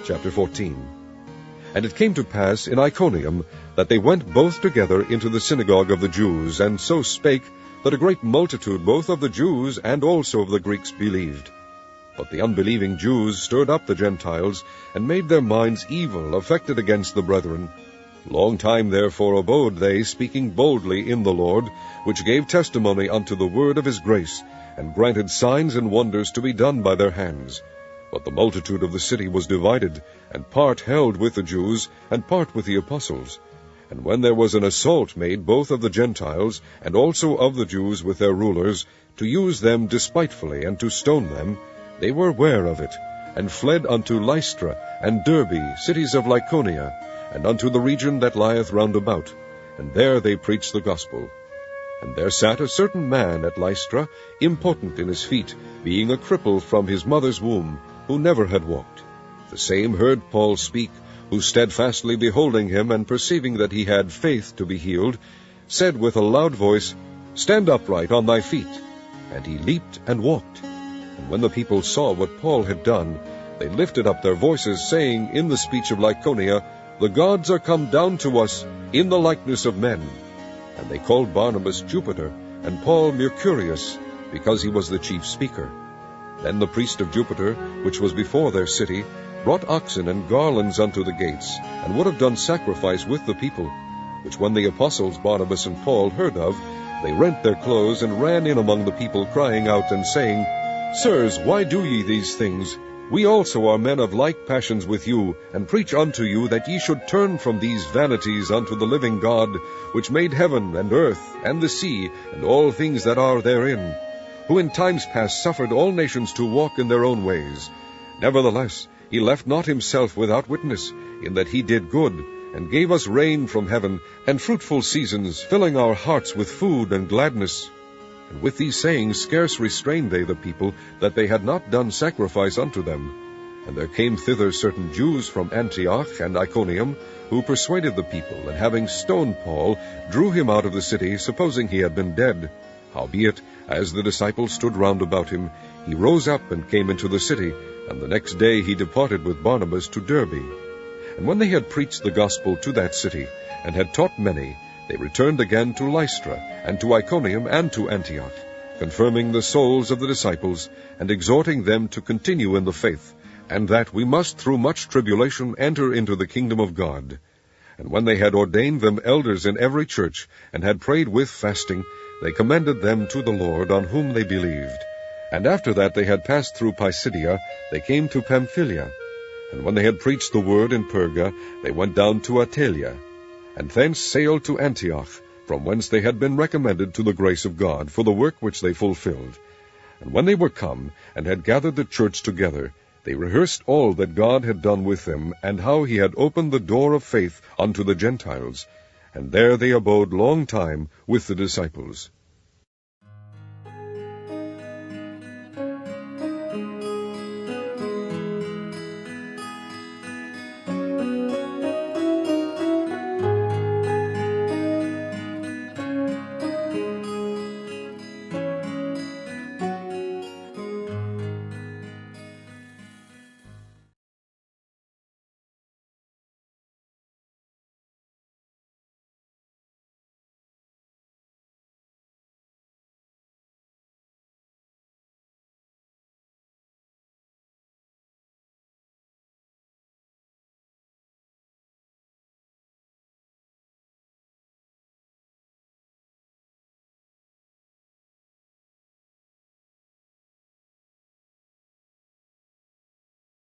Chapter 14. And it came to pass in Iconium that they went both together into the synagogue of the Jews, and so spake, that a great multitude both of the Jews and also of the Greeks believed. But the unbelieving Jews stirred up the Gentiles, and made their minds evil, affected against the brethren. Long time therefore abode they, speaking boldly in the Lord, which gave testimony unto the word of his grace, and granted signs and wonders to be done by their hands. But the multitude of the city was divided, and part held with the Jews, and part with the apostles. And when there was an assault made both of the Gentiles, and also of the Jews with their rulers, to use them despitefully, and to stone them, they were ware of it, and fled unto Lystra and Derbe, cities of Lycaonia, and unto the region that lieth round about, and there they preached the gospel. And there sat a certain man at Lystra, impotent in his feet, being a cripple from his mother's womb, who never had walked. The same heard Paul speak, who steadfastly beholding him, and perceiving that he had faith to be healed, said with a loud voice, Stand upright on thy feet. And he leaped and walked. And when the people saw what Paul had done, they lifted up their voices, saying in the speech of Lycaonia, The gods are come down to us in the likeness of men. And they called Barnabas Jupiter, and Paul Mercurius, because he was the chief speaker. Then the priest of Jupiter, which was before their city, brought oxen and garlands unto the gates, and would have done sacrifice with the people, which when the apostles Barnabas and Paul heard of, they rent their clothes, and ran in among the people, crying out and saying, Sirs, why do ye these things? We also are men of like passions with you, and preach unto you that ye should turn from these vanities unto the living God, which made heaven and earth, and the sea, and all things that are therein, who in times past suffered all nations to walk in their own ways. Nevertheless, he left not himself without witness, in that he did good, and gave us rain from heaven, and fruitful seasons, filling our hearts with food and gladness. And with these sayings scarce restrained they the people, that they had not done sacrifice unto them. And there came thither certain Jews from Antioch and Iconium, who persuaded the people, and having stoned Paul, drew him out of the city, supposing he had been dead. Howbeit, as the disciples stood round about him, he rose up and came into the city, and the next day he departed with Barnabas to Derbe. And when they had preached the gospel to that city, and had taught many, they returned again to Lystra, and to Iconium, and to Antioch, confirming the souls of the disciples, and exhorting them to continue in the faith, and that we must through much tribulation enter into the kingdom of God. And when they had ordained them elders in every church, and had prayed with fasting, they commended them to the Lord, on whom they believed. And after that they had passed through Pisidia, they came to Pamphylia. And when they had preached the word in Perga, they went down to Attalia, and thence sailed to Antioch, from whence they had been recommended to the grace of God for the work which they fulfilled. And when they were come, and had gathered the church together, they rehearsed all that God had done with them, and how he had opened the door of faith unto the Gentiles. And there they abode long time with the disciples.